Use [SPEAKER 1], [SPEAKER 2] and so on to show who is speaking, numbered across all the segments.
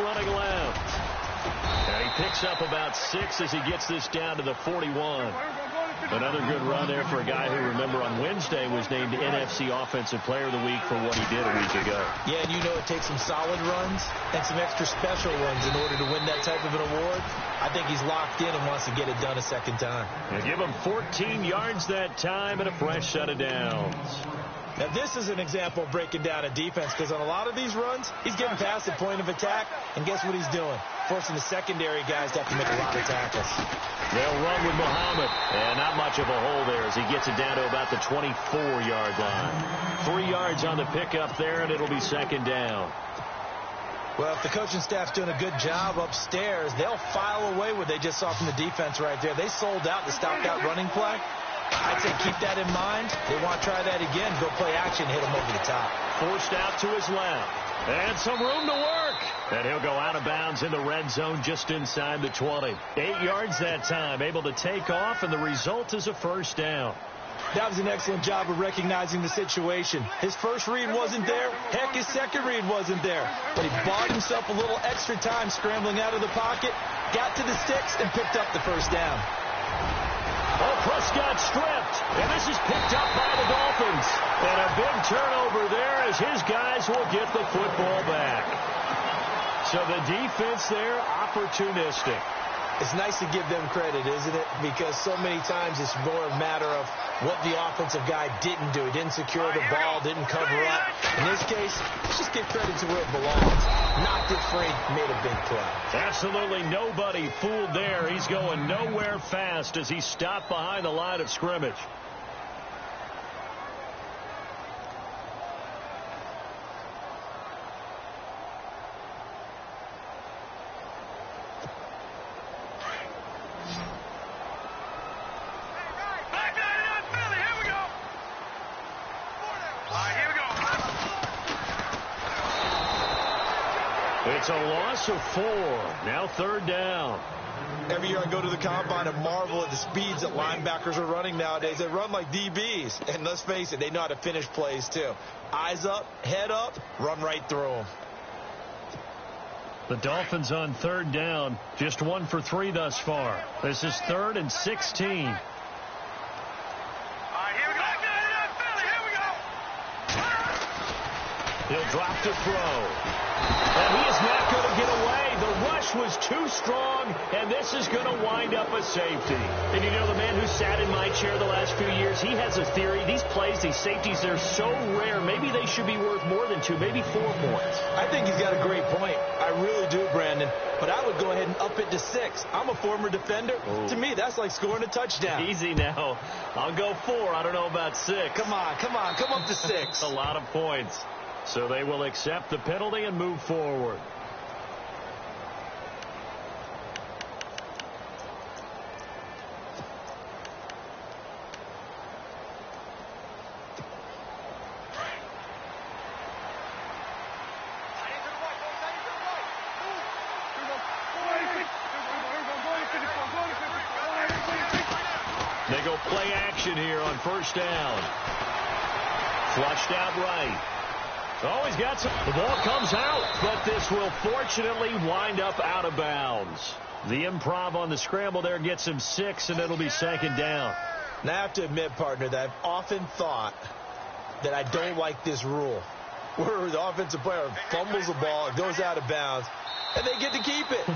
[SPEAKER 1] running left. And he picks up about 6 as he gets this down to the 41. Another good run there for a guy who, remember, on Wednesday was named NFC Offensive Player of the Week for what he did a week ago.
[SPEAKER 2] Yeah, and you know it takes some solid runs and some extra special runs in order to win that type of an award. I think he's locked in and wants to get it done a second time.
[SPEAKER 1] And give him 14 yards that time and a fresh set of downs.
[SPEAKER 2] Now, this is an example of breaking down a defense, because on a lot of these runs, he's getting past the point of attack, and guess what he's doing? Forcing the secondary guys to have to make a lot of tackles.
[SPEAKER 1] They'll run with Muhammad, and not much of a hole there as he gets it down to about the 24-yard line. 3 yards on the pickup there, and it'll be second down.
[SPEAKER 2] Well, if the coaching staff's doing a good job upstairs, they'll file away what they just saw from the defense right there. They sold out to stop that running play. I'd say keep that in mind. They want to try that again. Go play action, hit him over the top.
[SPEAKER 1] Forced out to his left. And some room to work. And he'll go out of bounds in the red zone just inside the 20. 8 yards that time. Able to take off, and the result is a first down.
[SPEAKER 2] That was an excellent job of recognizing the situation. His first read wasn't there. Heck, his second read wasn't there. But he bought himself a little extra time scrambling out of the pocket, got to the sticks, and picked up the first down.
[SPEAKER 1] Oh, Prescott stripped, and this is picked up by the Dolphins. And a big turnover there as his guys will get the football back. So the defense there, opportunistic.
[SPEAKER 2] It's nice to give them credit, isn't it? Because so many times it's more a matter of what the offensive guy didn't do. He didn't secure the ball, didn't cover up. In this case, let's just give credit to where it belongs. Knocked it free, made a big play.
[SPEAKER 1] Absolutely nobody fooled there. He's going nowhere fast as he stopped behind the line of scrimmage. It's a loss of 4. Now third down.
[SPEAKER 2] Every year I go to the combine and marvel at the speeds that linebackers are running nowadays. They run like DBs. And let's face it, they know how to finish plays too. Eyes up, head up, run right through them.
[SPEAKER 1] The Dolphins on third down. Just 1 for 3 thus far. This is 3rd and 16. He'll drop to throw. And he is not going to get away. The rush was too strong, and this is going to wind up a safety. And you know, the man who sat in my chair the last few years, he has a theory. These plays, these safeties, they're so rare. Maybe they should be worth more than 2, maybe 4 points.
[SPEAKER 2] I think he's got a great point. I really do, Brandon. But I would go ahead and up it to 6. I'm a former defender. Ooh. To me, that's like scoring a touchdown.
[SPEAKER 1] Easy now. I'll go 4. I don't know about 6.
[SPEAKER 2] Come on. Come up to 6.
[SPEAKER 1] A lot of points. So they will accept the penalty and move forward. They go play action here on first down. Flushed out right. Oh, he's got some. The ball comes out, but this will fortunately wind up out of bounds. The improv on the scramble there gets him 6, and it'll be second down.
[SPEAKER 2] Now, I have to admit, partner, that I've often thought that I don't like this rule, where the offensive player fumbles the ball, it goes out of bounds, and they get to keep it.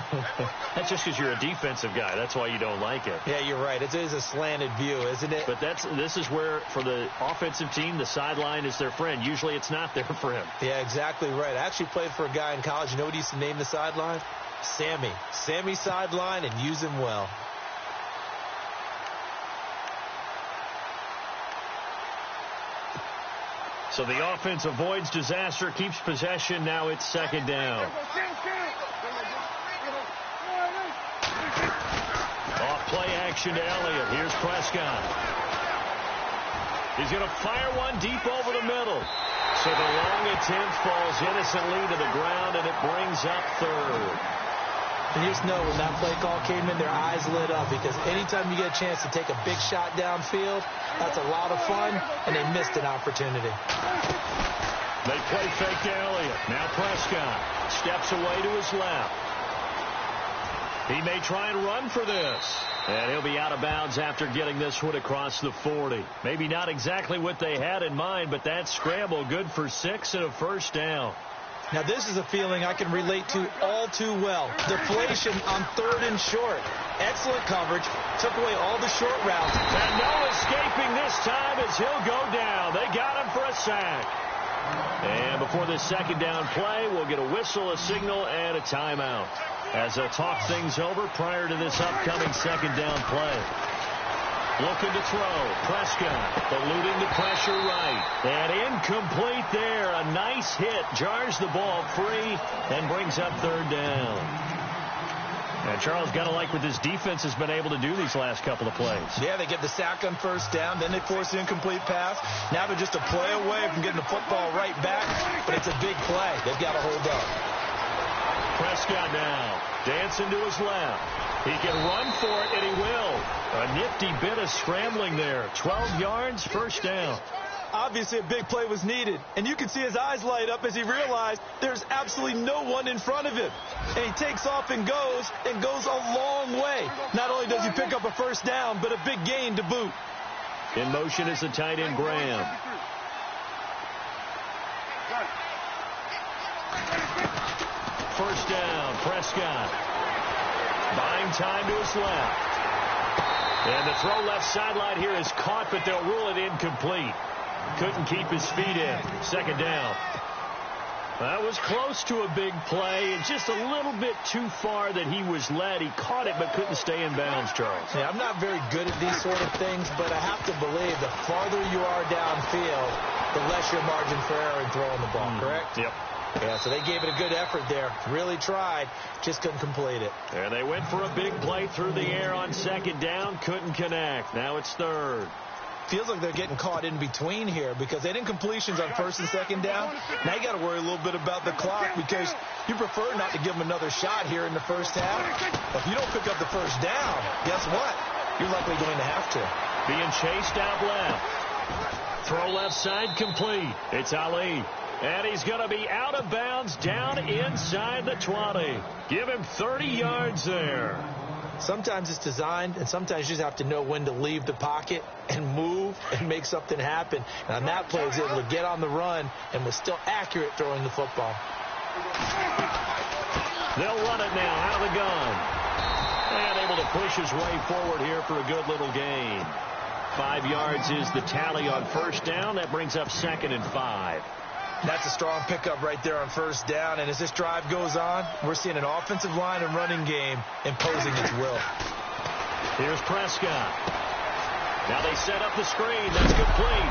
[SPEAKER 1] That's just because you're a defensive guy. That's why you don't like it.
[SPEAKER 2] Yeah, you're right. It is a slanted view, isn't it?
[SPEAKER 1] But this is where, for the offensive team, the sideline is their friend. Usually it's not there for him.
[SPEAKER 2] Yeah, exactly right. I actually played for a guy in college. You know what he used to name the sideline? Sammy. Sammy sideline, and use him well.
[SPEAKER 1] So the offense avoids disaster, keeps possession. Now it's second down. Off play action to Elliott. Here's Prescott. He's going to fire one deep over the middle. So the long attempt falls innocently to the ground, and it brings up third.
[SPEAKER 2] And you just know when that play call came in, their eyes lit up, because anytime you get a chance to take a big shot downfield, that's a lot of fun, and they missed an opportunity.
[SPEAKER 1] They play fake to Elliott. Now Prescott steps away to his left. He may try and run for this. And he'll be out of bounds after getting this one across the 40. Maybe not exactly what they had in mind, but that scramble good for 6 and a first down.
[SPEAKER 2] Now, this is a feeling I can relate to all too well. Deflation on 3rd and short. Excellent coverage. Took away all the short routes.
[SPEAKER 1] And no escaping this time as he'll go down. They got him for a sack. And before this second down play, we'll get a whistle, a signal, and a timeout as they'll talk things over prior to this upcoming second down play. Looking to throw. Prescott eluding the pressure right. And incomplete there. A nice hit. Jars the ball free and brings up 3rd down. And Charles, got to like what this defense has been able to do these last couple of plays.
[SPEAKER 2] Yeah, they get the sack on 1st down. Then they force an incomplete pass. Now they're just a play away from getting the football right back. But it's a big play. They've got to hold up.
[SPEAKER 1] Prescott now dancing to his left. He can run for it, and he will. A nifty bit of scrambling there. 12 yards, first down.
[SPEAKER 2] Obviously, a big play was needed. And you can see his eyes light up as he realized there's absolutely no one in front of him. And he takes off and goes a long way. Not only does he pick up a first down, but a big gain to boot.
[SPEAKER 1] In motion is the tight end, Graham. First down, Prescott. Buying time to his left. And the throw left sideline here is caught, but they'll rule it incomplete. Couldn't keep his feet in. Second down. That was close to a big play. It's just a little bit too far that he was led. He caught it but couldn't stay in bounds, Charles.
[SPEAKER 2] Yeah, I'm not very good at these sort of things, but I have to believe the farther you are downfield, the less your margin for error in throwing the ball, correct?
[SPEAKER 1] Yep.
[SPEAKER 2] Yeah, so they gave it a good effort there. Really tried. Just couldn't complete it.
[SPEAKER 1] And they went for a big play through the air on second down. Couldn't connect. Now it's 3rd.
[SPEAKER 2] Feels like they're getting caught in between here because they didn't completions on 1st and 2nd down. Now you got to worry a little bit about the clock because you prefer not to give them another shot here in the first half. But if you don't pick up the first down, guess what? You're likely going to have to.
[SPEAKER 1] Being chased out left. Throw left side complete. It's Ali. And he's going to be out of bounds down inside the 20. Give him 30 yards there.
[SPEAKER 2] Sometimes it's designed, and sometimes you just have to know when to leave the pocket and move and make something happen. And on that play, he was able to get on the run and was still accurate throwing the football.
[SPEAKER 1] They'll run it now out of the gun. And able to push his way forward here for a good little gain. 5 yards is the tally on first down. That brings up 2nd and 5.
[SPEAKER 2] That's a strong pickup right there on first down. And as this drive goes on, we're seeing an offensive line and running game imposing its will.
[SPEAKER 1] Here's Prescott. Now they set up the screen. That's complete.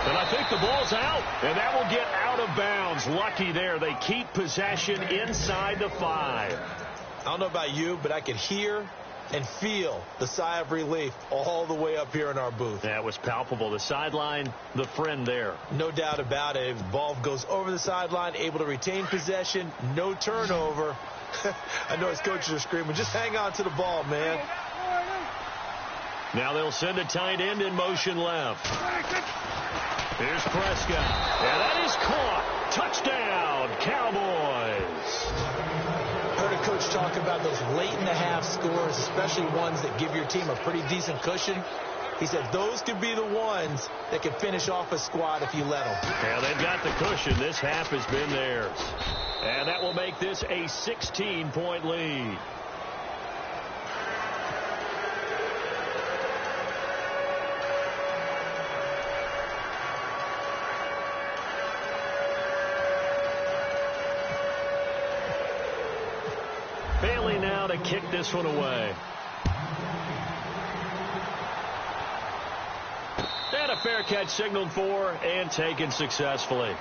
[SPEAKER 1] And I think the ball's out. And that will get out of bounds. Lucky there. They keep possession inside the 5.
[SPEAKER 2] I don't know about you, but I could hear and feel the sigh of relief all the way up here in our booth.
[SPEAKER 1] That was palpable. The sideline, the friend there.
[SPEAKER 2] No doubt about it. If the ball goes over the sideline, able to retain possession, no turnover. I know his coaches are screaming, just hang on to the ball, man.
[SPEAKER 1] Now they'll send a tight end in motion left. Here's Prescott. And that is caught. Touchdown, Cowboys.
[SPEAKER 2] Heard a coach talk about those late in the half scores, especially ones that give your team a pretty decent cushion. He said those could be the ones that can finish off a squad if you let them.
[SPEAKER 1] Yeah, they've got the cushion. This half has been theirs. And that will make this a 16-point lead. Bailey now to kick this one away. And a fair catch signaled for and taken successfully.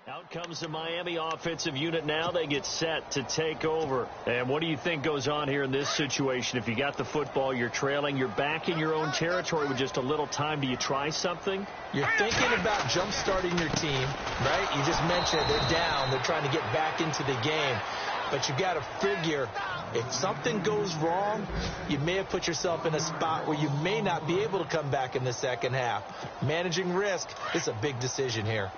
[SPEAKER 1] Out comes the Miami offensive unit now. They get set to take over. And what do you think goes on here in this situation? If you got the football, you're trailing, you're back in your own territory with just a little time. Do you try something?
[SPEAKER 2] You're thinking about jump-starting your team, right? You just mentioned they're down. They're trying to get back into the game. But you got to figure if something goes wrong, you may have put yourself in a spot where you may not be able to come back in the second half. Managing risk is a big decision here.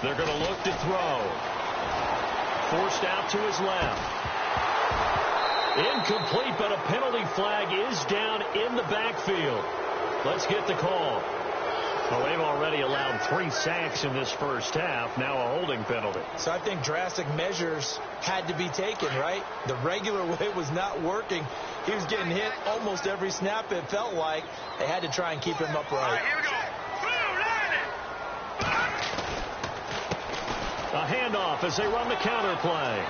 [SPEAKER 1] They're going to look to throw. Forced out to his left. Incomplete, but a penalty flag is down in the backfield. Let's get the call. Well, they've already allowed 3 sacks in this first half. Now a holding penalty.
[SPEAKER 2] So I think drastic measures had to be taken, right? The regular way was not working. He was getting hit almost every snap, it felt like. They had to try and keep him upright.
[SPEAKER 3] All right, here we go.
[SPEAKER 1] A handoff as they run the counter play.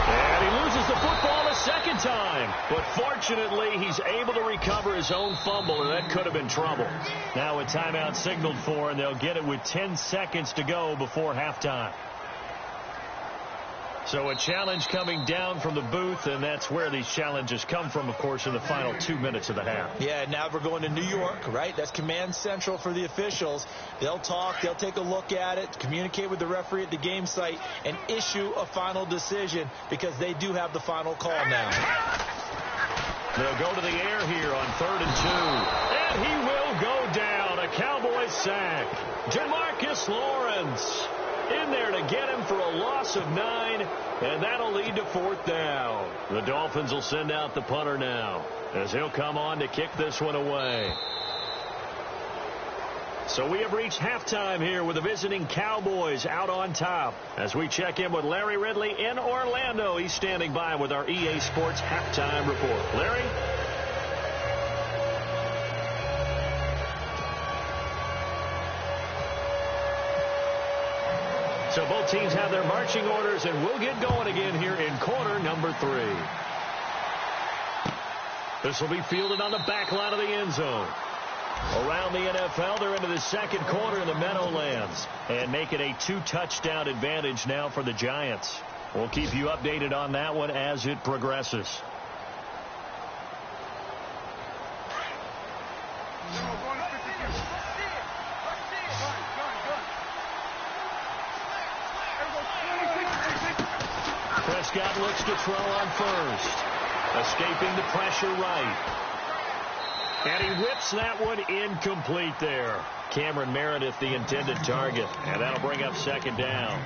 [SPEAKER 1] And he loses the football a second time. But fortunately, he's able to recover his own fumble, and that could have been trouble. Now a timeout signaled for, and they'll get it with 10 seconds to go before halftime. So a challenge coming down from the booth, and that's where these challenges come from, of course, in the final 2 minutes of the half.
[SPEAKER 2] Yeah, now we're going to New York, right? That's command central for the officials. They'll talk, they'll take a look at it, communicate with the referee at the game site, and issue a final decision because they do have the final call now.
[SPEAKER 1] They'll go to the air here on 3rd and 2. And he will go down. A Cowboys sack. Demarcus Lawrence in there to get him for a loss of 9, and that'll lead to 4th down. The Dolphins will send out the punter now as he'll come on to kick this one away. So we have reached halftime here with the visiting Cowboys out on top. As we check in with Larry Ridley in Orlando, he's standing by with our EA Sports halftime report. Larry? So both teams have their marching orders, and we'll get going again here in quarter number 3. This will be fielded on the back line of the end zone. Around the NFL, they're into the second quarter in the Meadowlands and make it a 2-touchdown advantage now for the Giants. We'll keep you updated on that one as it progresses. Prescott looks to throw on first. Escaping the pressure right. And he whips that one incomplete there. Cameron Meredith, the intended target. And that'll bring up 2nd down.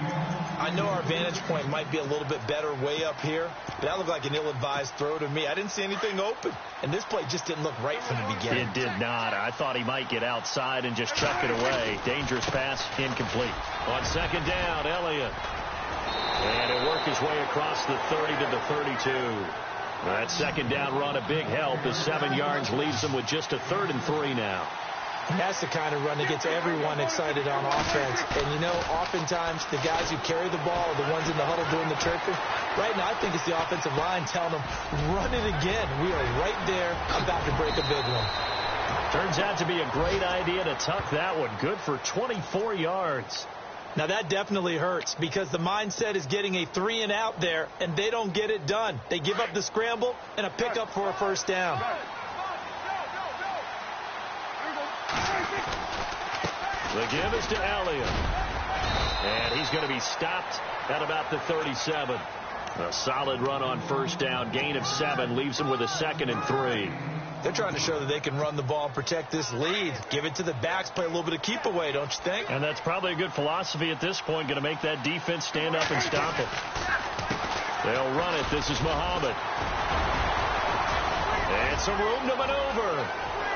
[SPEAKER 2] I know our vantage point might be a little bit better way up here, but that looked like an ill-advised throw to me. I didn't see anything open. And this play just didn't look right from the beginning.
[SPEAKER 1] It did not. I thought he might get outside and just chuck it away. Dangerous pass, incomplete. On 2nd down, Elliott. And he'll work his way across the 30 to the 32. That 2nd down run, a big help as 7 yards leaves them with just a 3rd and 3 now.
[SPEAKER 2] And that's the kind of run that gets everyone excited on offense. And, you know, oftentimes the guys who carry the ball are the ones in the huddle doing the chirping. Right now, I think it's the offensive line telling them, run it again. We are right there about to break a big one.
[SPEAKER 1] Turns out to be a great idea to tuck that one. Good for 24 yards.
[SPEAKER 2] Now, that definitely hurts because the mindset is getting a 3 and out there, and they don't get it done. They give up the scramble and a pickup for a 1st down.
[SPEAKER 1] The give is to Elliott. And he's going to be stopped at about the 37. A solid run on 1st down. Gain of 7 leaves him with a 2nd and 3.
[SPEAKER 2] They're trying to show that they can run the ball and protect this lead. Give it to the backs, play a little bit of keep away, don't you think?
[SPEAKER 1] And that's probably a good philosophy at this point, going to make that defense stand up and stop it. They'll run it. This is Muhammad. And some room to maneuver.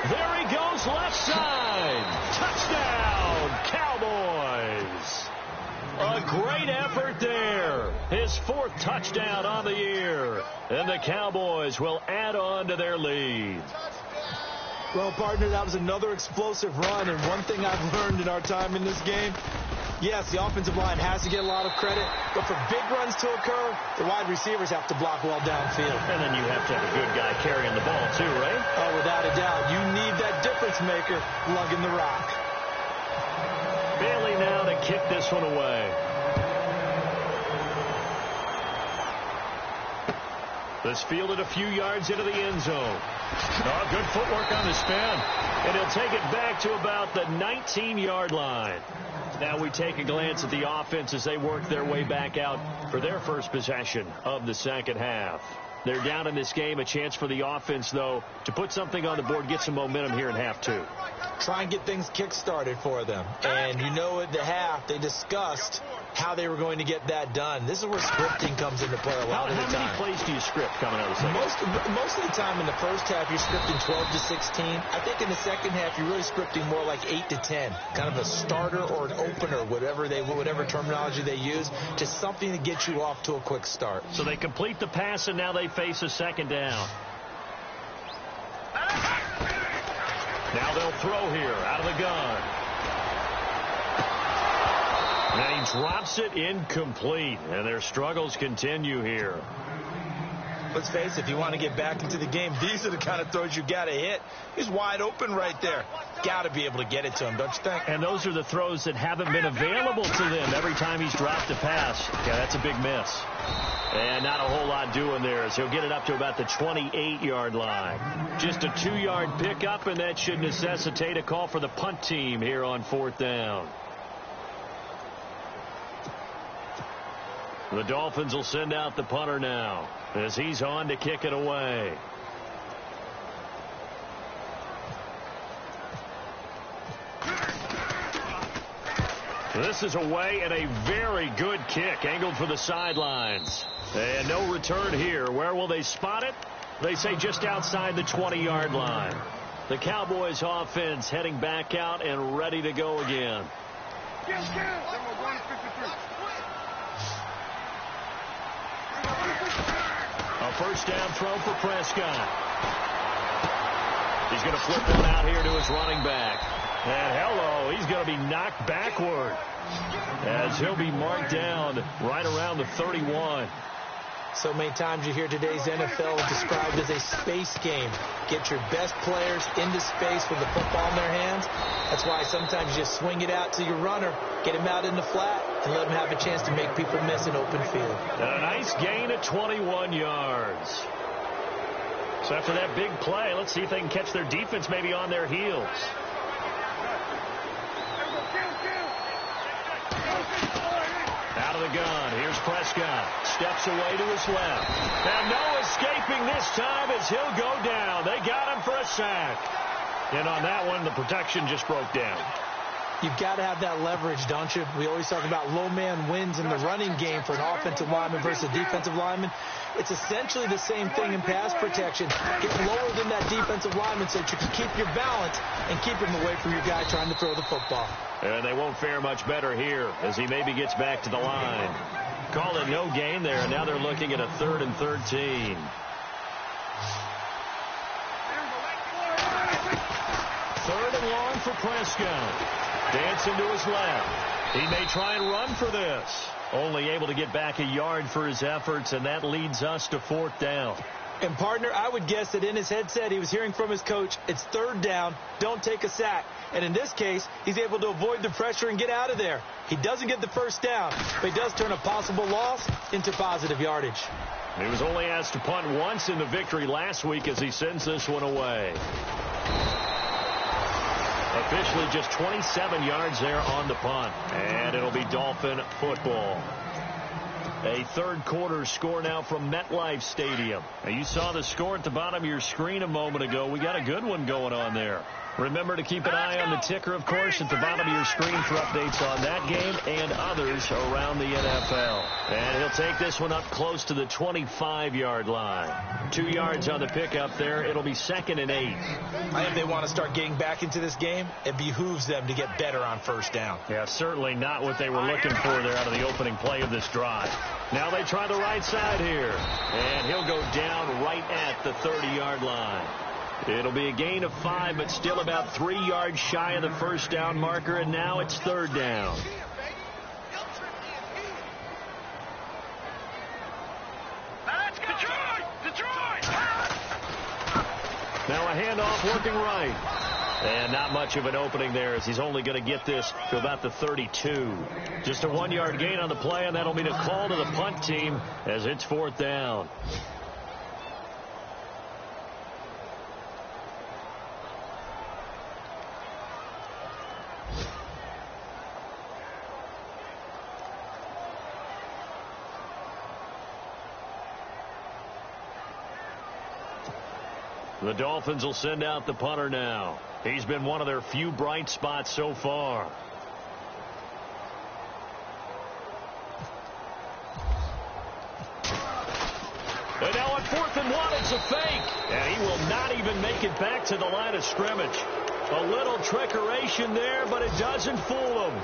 [SPEAKER 1] There he goes, left side. Touchdown, Cowboys. A great effort there. His 4th touchdown on the year. And the Cowboys will add on to their lead.
[SPEAKER 2] Well, partner, that was another explosive run. And one thing I've learned in our time in this game, Yes, the offensive line has to get a lot of credit, but for big runs to occur, the wide receivers have to block well downfield.
[SPEAKER 1] And then you have to have a good guy carrying the ball too, right?
[SPEAKER 2] Oh, without a doubt. You need that difference maker lugging the rock.
[SPEAKER 1] Bailey now to kick this one away. This fielded a few yards into the end zone. Oh, good footwork on the spin. And he'll take it back to about the 19-yard line. Now we take a glance at the offense as they work their way back out for their first possession of the second half. They're down in this game. A chance for the offense, though, to put something on the board, get some momentum here in half two.
[SPEAKER 2] Try and get things kick-started for them. And you know at the half, they discussed how they were going to get that done. This is where scripting comes into play a lot of the time.
[SPEAKER 1] How many plays do you script coming out of the second?
[SPEAKER 2] Most of the time in the first half, you're scripting 12 to 16. I think in the second half, you're really scripting more like 8 to 10. Kind of a starter or an opener, whatever terminology they use, just something to get you off to a quick start.
[SPEAKER 1] So they complete the pass, and now they face a second down. Now they'll throw here out of the gun. And he drops it incomplete, and their struggles continue here.
[SPEAKER 2] Let's face it, if you want to get back into the game, these are the kind of throws you got to hit. He's wide open right there. Got to be able to get it to him, don't you think?
[SPEAKER 1] And those are the throws that haven't been available to them every time he's dropped a pass. Yeah, that's a big miss. And not a whole lot doing there as he'll get it up to about the 28-yard line. Just a 2-yard pickup, and that should necessitate a call for the punt team here on fourth down. The Dolphins will send out the punter now as he's on to kick it away. This is away and a very good kick angled for the sidelines. And no return here. Where will they spot it? They say just outside the 20-yard line. The Cowboys offense heading back out and ready to go again. A first down throw for Prescott. He's going to flip one out here to his running back. And hello, he's going to be knocked backward as he'll be marked down right around the 31.
[SPEAKER 2] So many times you hear today's NFL described as a space game. Get your best players into space with the football in their hands. That's why sometimes you just swing it out to your runner, get him out in the flat, and let him have a chance to make people miss an open field.
[SPEAKER 1] And a nice gain of 21 yards. So after that big play, let's see if they can catch their defense maybe on their heels. Out of the gun, here's Prescott. Steps away to his left. And no escaping this time as he'll go down. They got him for a sack. And on that one, the protection just broke down.
[SPEAKER 2] You've got to have that leverage, don't you? We always talk about low man wins in the running game for an offensive lineman versus a defensive lineman. It's essentially the same thing in pass protection. Get lower than that defensive lineman so that you can keep your balance and keep him away from your guy trying to throw the football.
[SPEAKER 1] And they won't fare much better here as he maybe gets back to the line. Call it no gain there, and now they're looking at a 3rd and 13. Third and long for Prescott. Dancing to his left. He may try and run for this. Only able to get back a yard for his efforts, and that leads us to 4th down.
[SPEAKER 2] And, partner, I would guess that in his headset he was hearing from his coach, it's 3rd down, don't take a sack. And in this case, he's able to avoid the pressure and get out of there. He doesn't get the first down, but he does turn a possible loss into positive yardage.
[SPEAKER 1] He was only asked to punt once in the victory last week as he sends this one away. Officially just 27 yards there on the punt. And it'll be Dolphin football. A third quarter score now from MetLife Stadium. Now you saw the score at the bottom of your screen a moment ago. We got a good one going on there. Remember to keep an eye on the ticker, of course, at the bottom of your screen for updates on that game and others around the NFL. And he'll take this one up close to the 25-yard line. 2 yards on the pickup there. It'll be 2nd and 8.
[SPEAKER 2] I think they want to start getting back into this game. It behooves them to get better on first down.
[SPEAKER 1] Yeah, certainly not what they were looking for there out of the opening play of this drive. Now they try the right side here. And he'll go down right at the 30-yard line. It'll be a gain of 5, but still about 3 yards shy of the first down marker, and now it's 3rd down. handoff working right. And not much of an opening there as he's only going to get this to about the 32. Just a 1-yard gain on the play, and that'll mean a call to the punt team as it's 4th down. The Dolphins will send out the punter now. He's been one of their few bright spots so far. And now on 4th and 1, it's a fake. And he will not even make it back to the line of scrimmage. A little trickeration there, but it doesn't fool him.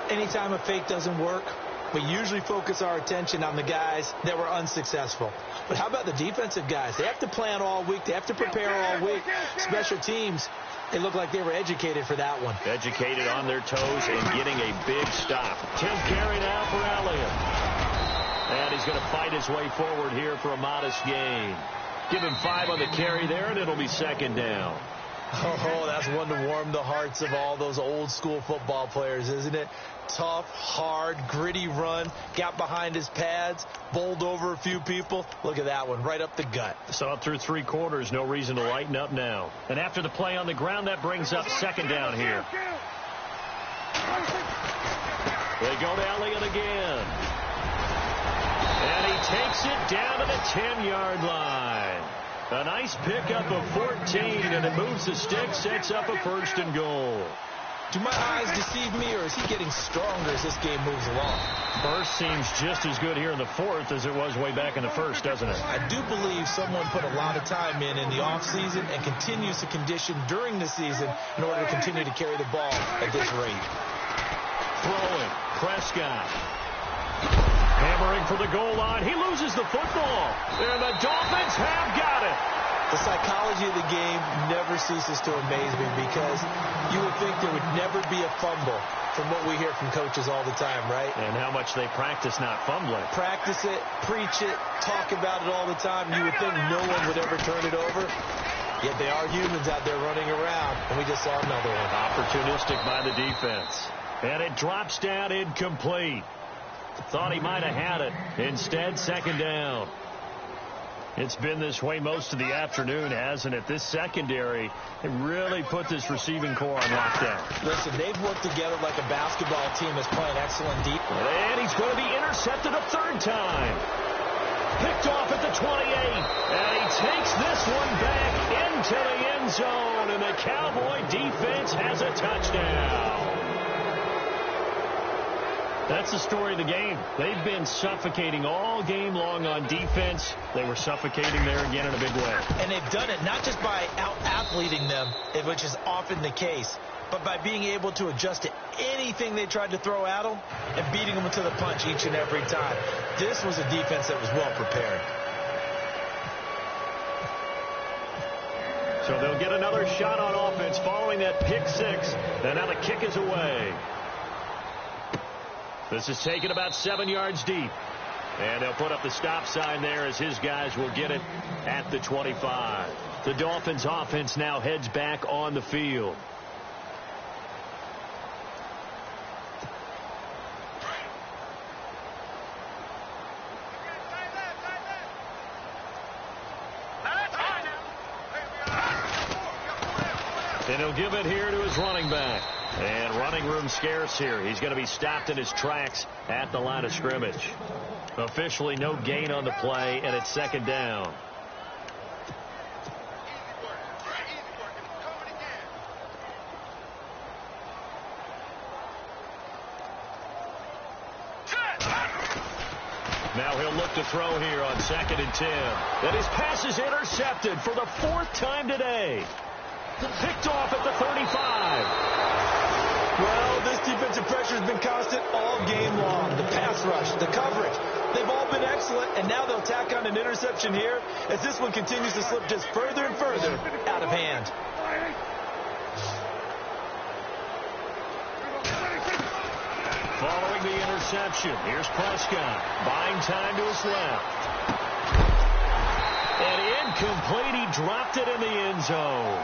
[SPEAKER 2] Anytime a fake doesn't work, we usually focus our attention on the guys that were unsuccessful. But how about the defensive guys? They have to plan all week. They have to prepare all week. Special teams, they look like they were educated for that one.
[SPEAKER 1] Educated on their toes and getting a big stop. 10th carry now for Elliott. And he's going to fight his way forward here for a modest gain. Give him 5 on the carry there, and it'll be 2nd down.
[SPEAKER 2] Oh, that's one to warm the hearts of all those old-school football players, isn't it? Tough, hard, gritty run. Got behind his pads, bowled over a few people. Look at that one, right up the gut.
[SPEAKER 1] Saw it through 3 quarters. No reason to lighten up now. And after the play on the ground, that brings up 2nd down here. They go to Elliott again. And he takes it down to the 10-yard line. A nice pickup of 14, and it moves the stick, sets up a 1st and goal.
[SPEAKER 2] Do my eyes deceive me, or is he getting stronger as this game moves along?
[SPEAKER 1] First seems just as good here in the 4th as it was way back in the 1st, doesn't it?
[SPEAKER 2] I do believe someone put a lot of time in the offseason and continues to condition during the season in order to continue to carry the ball at this rate.
[SPEAKER 1] Throwing, Prescott. Hammering for the goal line. He loses the football. And the Dolphins have got it.
[SPEAKER 2] The psychology of the game never ceases to amaze me because you would think there would never be a fumble from what we hear from coaches all the time, right?
[SPEAKER 1] And how much they practice not fumbling.
[SPEAKER 2] Practice it, preach it, talk about it all the time. You would think no one would ever turn it over. Yet they are humans out there running around, and we just saw another one.
[SPEAKER 1] Opportunistic by the defense. And it drops down incomplete. Thought he might have had it. Instead, 2nd down. It's been this way most of the afternoon, hasn't it? This secondary, it really put this receiving core on lockdown.
[SPEAKER 2] Listen, they've worked together like a basketball team that's playing excellent deep.
[SPEAKER 1] And he's going to be intercepted a 3rd time. Picked off at the 28. And he takes this one back into the end zone. And the Cowboy defense has a touchdown. That's the story of the game. They've been suffocating all game long on defense. They were suffocating there again in a big way.
[SPEAKER 2] And they've done it not just by out-athleting them, which is often the case, but by being able to adjust to anything they tried to throw at them and beating them to the punch each and every time. This was a defense that was well prepared.
[SPEAKER 1] So they'll get another shot on offense following that pick 6. And now the kick is away. This is taken about 7 yards deep. And they'll put up the stop sign there as his guys will get it at the 25. The Dolphins offense now heads back on the field. And he'll give it here to his running back. And running room scarce here. He's going to be stopped in his tracks at the line of scrimmage. Officially no gain on the play, and it's 2nd down. Now he'll look to throw here on 2nd and 10. And his pass is intercepted for the 4th time today. Picked off at the 35.
[SPEAKER 2] Well, this defensive pressure has been constant all game long. The pass rush, the coverage, they've all been excellent, and now they'll tack on an interception here as this one continues to slip just further and further out of hand.
[SPEAKER 1] Following the interception, here's Prescott, buying time to his left. And incomplete. He dropped it in the end zone.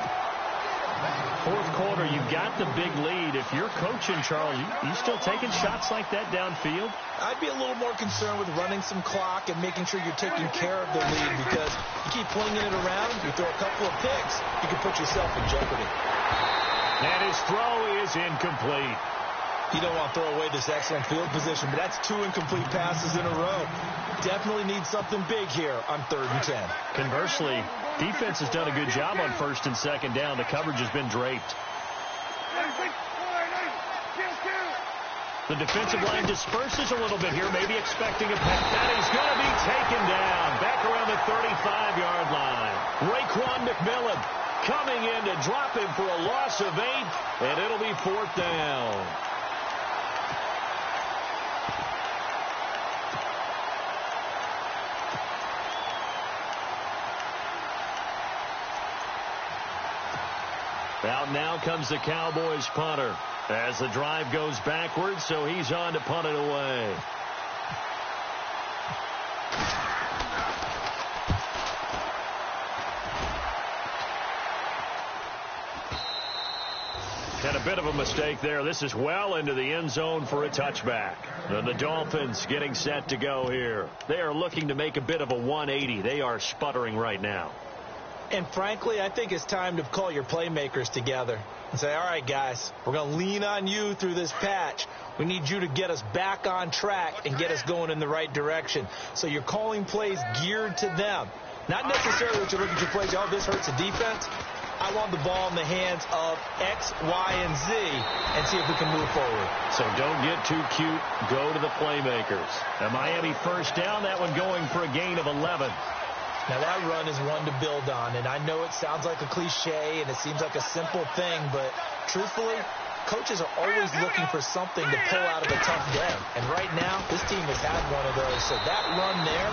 [SPEAKER 1] Fourth quarter, you've got the big lead. If you're coaching, Charles, you still taking shots like that downfield?
[SPEAKER 2] I'd be a little more concerned with running some clock and making sure you're taking care of the lead, because you keep flinging it around, you throw a couple of picks, you can put yourself in jeopardy.
[SPEAKER 1] And his throw is incomplete.
[SPEAKER 2] You don't want to throw away this excellent field position, but that's 2 incomplete passes in a row. Definitely need something big here on 3rd and 10.
[SPEAKER 1] Conversely, defense has done a good job on 1st and 2nd down. The coverage has been draped. The defensive line disperses a little bit here, maybe expecting a pass. And he's going to be taken down back around the 35-yard line. Raekwon McMillan coming in to drop him for a loss of 8, and it'll be 4th down. Out now comes the Cowboys punter as the drive goes backwards, so he's on to punt it away. Had a bit of a mistake there. This is well into the end zone for a touchback. And the Dolphins getting set to go here. They are looking to make a bit of a 180. They are sputtering right now.
[SPEAKER 2] And frankly, I think it's time to call your playmakers together and say, all right, guys, we're going to lean on you through this patch. We need you to get us back on track and get us going in the right direction. So you're calling plays geared to them. Not necessarily what you look at your plays, oh, this hurts the defense. I want the ball in the hands of X, Y, and Z and see if we can move forward.
[SPEAKER 1] So don't get too cute. Go to the playmakers. A Miami 1st down, that one going for a gain of 11.
[SPEAKER 2] Now, that run is one to build on, and I know it sounds like a cliche and it seems like a simple thing, but truthfully, coaches are always looking for something to pull out of a tough day. And right now, this team has had one of those. So that run there,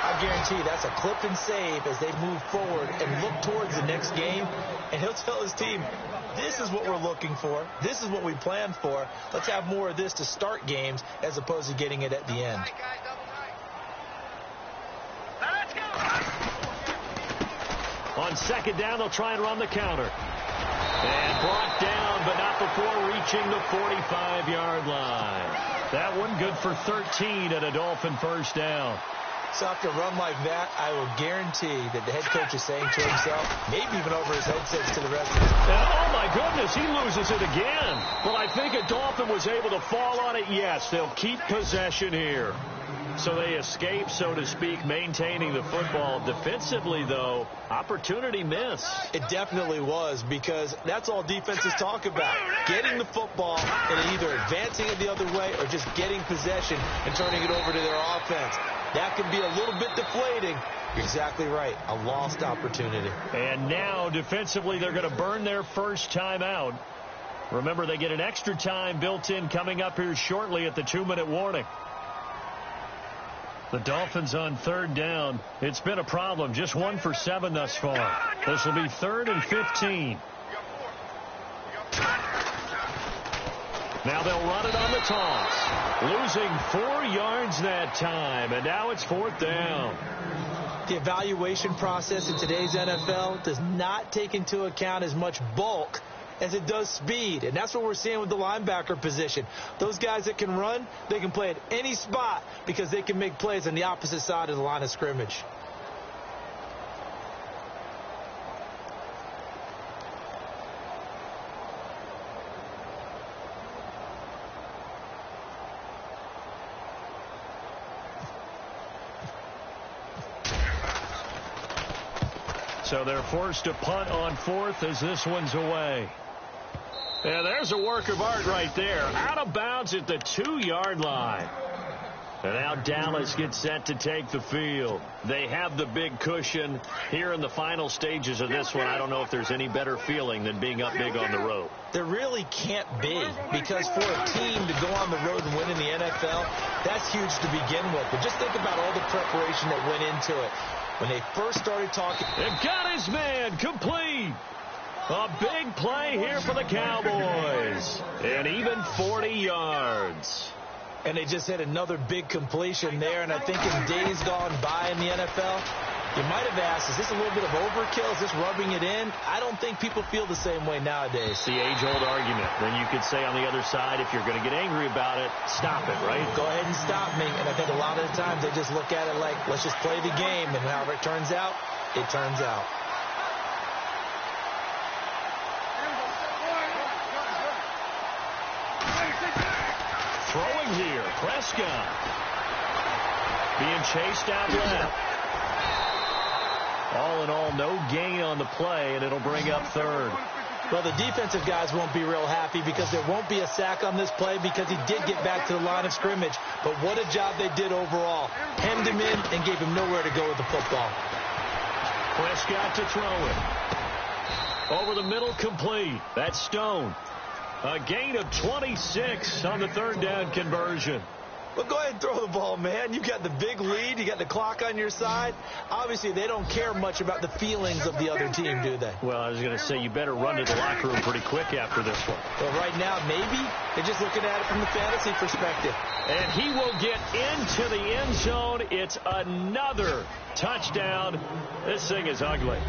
[SPEAKER 2] I guarantee you that's a clip and save as they move forward and look towards the next game. And he'll tell his team, this is what we're looking for. This is what we planned for. Let's have more of this to start games as opposed to getting it at the end.
[SPEAKER 1] On 2nd down, they'll try and run the counter. And brought down, but not before reaching the 45-yard line. That one good for 13 at a Dolphin 1st down.
[SPEAKER 2] So after a run like that, I will guarantee that the head coach is saying to himself, maybe even over his headsets to the rest of his team.
[SPEAKER 1] Oh, my goodness, he loses it again. Well, I think a Dolphin was able to fall on it. Yes, they'll keep possession here. So they escape, so to speak, maintaining the football. Defensively, though, opportunity miss.
[SPEAKER 2] It definitely was, because that's all defenses talk about. Getting the football and either advancing it the other way or just getting possession and turning it over to their offense. That can be a little bit deflating. You're exactly right. A lost opportunity.
[SPEAKER 1] And now, defensively, they're going to burn their first time out. Remember, they get an extra time built in coming up here shortly at the 2-minute warning. The Dolphins on 3rd down. It's been a problem. Just 1 for 7 thus far. This will be 3rd and 15. Now they'll run it on the toss. Losing 4 yards that time. And now it's 4th down.
[SPEAKER 2] The evaluation process in today's NFL does not take into account as much bulk as it does speed. And that's what we're seeing with the linebacker position. Those guys that can run, they can play at any spot because they can make plays on the opposite side of the line of scrimmage.
[SPEAKER 1] So they're forced to punt on 4th as this one's away. Yeah, there's a work of art right there. Out of bounds at the 2-yard line. And now Dallas gets set to take the field. They have the big cushion here in the final stages of this one. I don't know if there's any better feeling than being up big on the road.
[SPEAKER 2] There really can't be, because for a team to go on the road and win in the NFL, that's huge to begin with. But just think about all the preparation that went into it. When they first started talking.
[SPEAKER 1] They've got his man complete. A big play here for the Cowboys. And even 40 yards.
[SPEAKER 2] And they just had another big completion there. And I think in days gone by in the NFL, You might have asked, is this a little bit of overkill? Is this rubbing it in? I don't think people feel the same way nowadays.
[SPEAKER 1] It's the age-old argument. Then you could say on the other side, if you're going to get angry about it, stop it, right?
[SPEAKER 2] Go ahead and stop me. And I think a lot of the times they just look at it like, let's just play the game. And however it turns out, it turns out.
[SPEAKER 1] Throwing here, Prescott. Being chased out left. All in all, no gain on the play, and it'll bring up third.
[SPEAKER 2] Well, the defensive guys won't be real happy because there won't be a sack on this play because he did get back to the line of scrimmage. But what a job they did overall. Hemmed him in and gave him nowhere to go with the football.
[SPEAKER 1] Prescott to throw it. Over the middle, complete. That's Stone. A gain of 26 on the third down conversion.
[SPEAKER 2] Well, go ahead and throw the ball, man. You got the big lead. You got the clock on your side. Obviously, they don't care much about the feelings of the other team, do they?
[SPEAKER 1] Well, I was going to say, you better run to the locker room pretty quick after this one.
[SPEAKER 2] Well, right now, maybe they're just looking at it from the fantasy perspective.
[SPEAKER 1] And he will get into the end zone. It's another touchdown. This thing is ugly.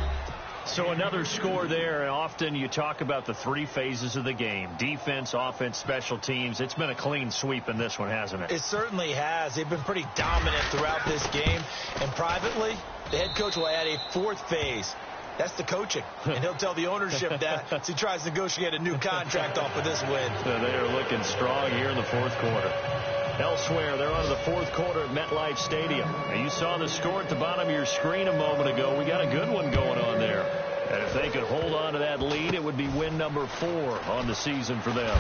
[SPEAKER 1] So another score there. Often you talk about the three phases of the game: defense, offense, special teams. It's been a clean sweep in this one, hasn't it?
[SPEAKER 2] It certainly has. They've been pretty dominant throughout this game. And privately, the head coach will add a fourth phase. That's the coaching. And he'll tell the ownership that as he tries to negotiate a new contract off of this win.
[SPEAKER 1] They are looking strong here in the fourth quarter. Elsewhere, they're on to the fourth quarter at MetLife Stadium. Now, you saw the score at the bottom of your screen a moment ago. We got a good one going on there. And if they could hold on to that lead, it would be win number 4 on the season for them.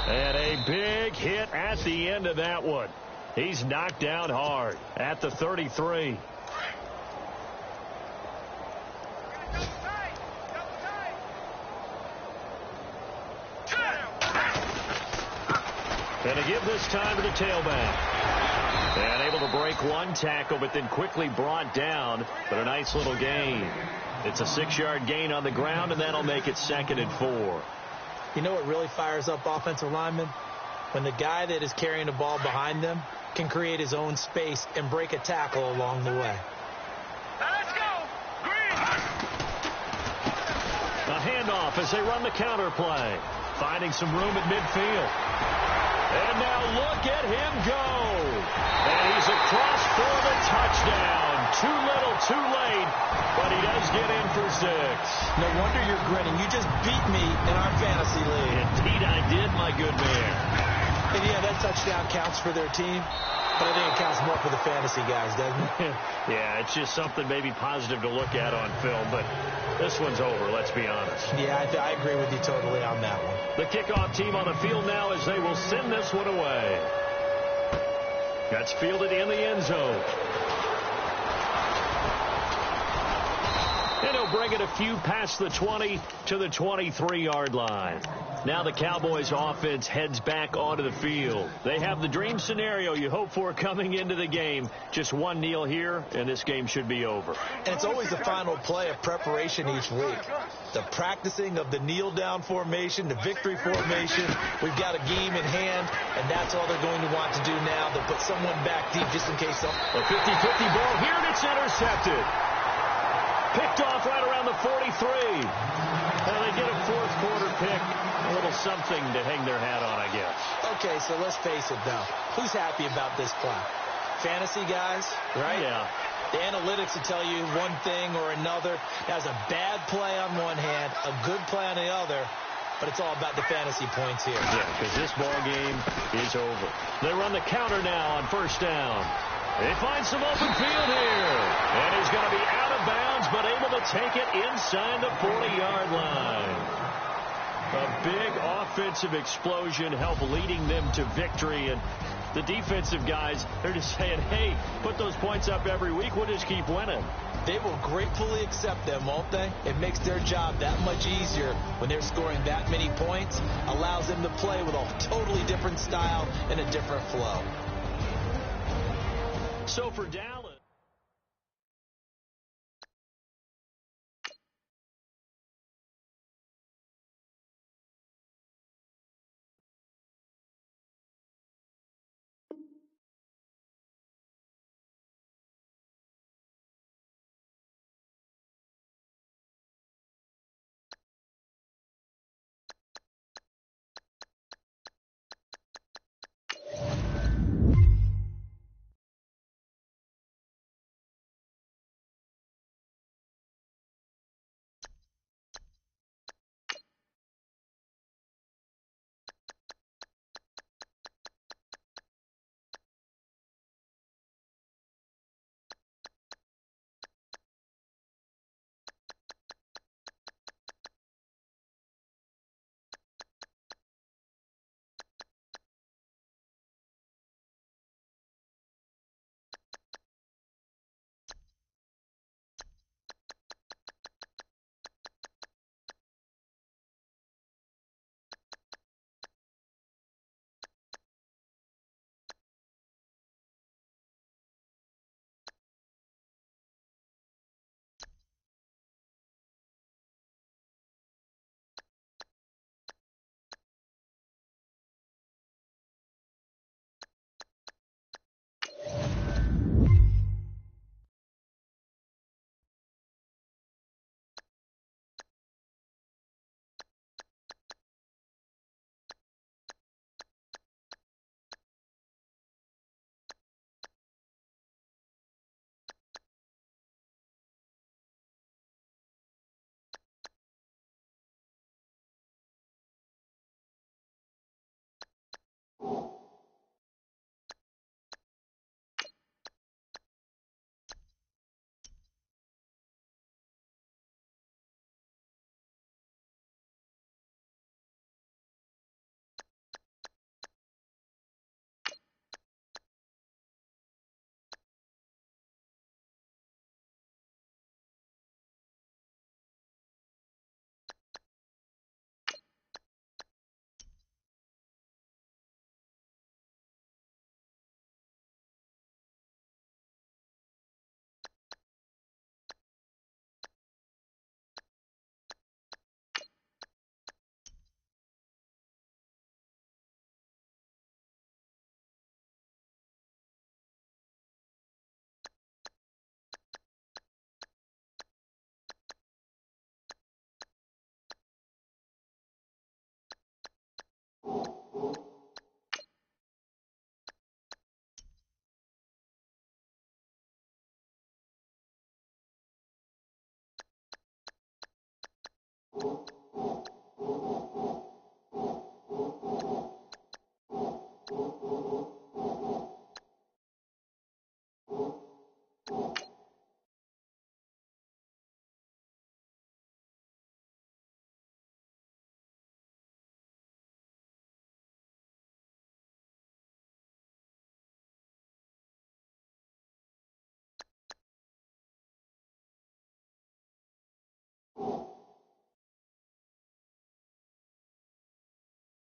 [SPEAKER 1] And a big hit at the end of that one. He's knocked down hard at the 33. And to give this time to the tailback. And able to break one tackle, but then quickly brought down. But a nice little gain. It's a 6-yard gain on the ground, and that'll make it 2nd and 4.
[SPEAKER 2] You know what really fires up offensive linemen? When the guy that is carrying the ball behind them can create his own space and break a tackle along the way.
[SPEAKER 3] Let's go! Green!
[SPEAKER 1] A handoff as they run the counter play. Finding some room at midfield. And now look at him go. And he's across for the touchdown. Too little, too late. But he does get in for 6.
[SPEAKER 2] No wonder you're grinning. You just beat me in our fantasy league.
[SPEAKER 1] Indeed I did, my good man.
[SPEAKER 2] And yeah, that touchdown counts for their team. But I think it counts more for the fantasy guys, doesn't it?
[SPEAKER 1] Yeah, it's just something maybe positive to look at on film. But this one's over, let's be honest.
[SPEAKER 2] Yeah, I agree with you totally on that one.
[SPEAKER 1] The kickoff team on the field now as they will send this one away. That's fielded in the end zone. And he'll bring it a few past the 20 to the 23-yard line. Now the Cowboys offense heads back onto the field. They have the dream scenario you hope for coming into the game. Just one kneel here, and this game should be over.
[SPEAKER 2] And it's always the final play of preparation each week. The practicing of the kneel-down formation, the victory formation. We've got a game in hand, and that's all they're going to want to do now. They'll put someone back deep just in case.
[SPEAKER 1] A 50-50 ball here, and it's intercepted. Picked off right around the 43. And they get a fourth quarter pick. A little something to hang their hat on, I guess.
[SPEAKER 2] Okay, so let's face it, though. Who's happy about this play? Fantasy guys, right?
[SPEAKER 1] Yeah.
[SPEAKER 2] The analytics will tell you one thing or another. That was a bad play on one hand, a good play on the other. But it's all about the fantasy points here.
[SPEAKER 1] Yeah, because this ball game is over. They run the counter now on first down. They find some open field here. And he's going to be out of bounds, but able to take it inside the 40-yard line. A big offensive explosion helped leading them to victory. And the defensive guys, they're just saying, hey, put those points up every week. We'll just keep winning.
[SPEAKER 2] They will gratefully accept them, won't they? It makes their job that much easier when they're scoring that many points. Allows them to play with a totally different style and a different flow.
[SPEAKER 1] So for Dallas.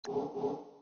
[SPEAKER 4] you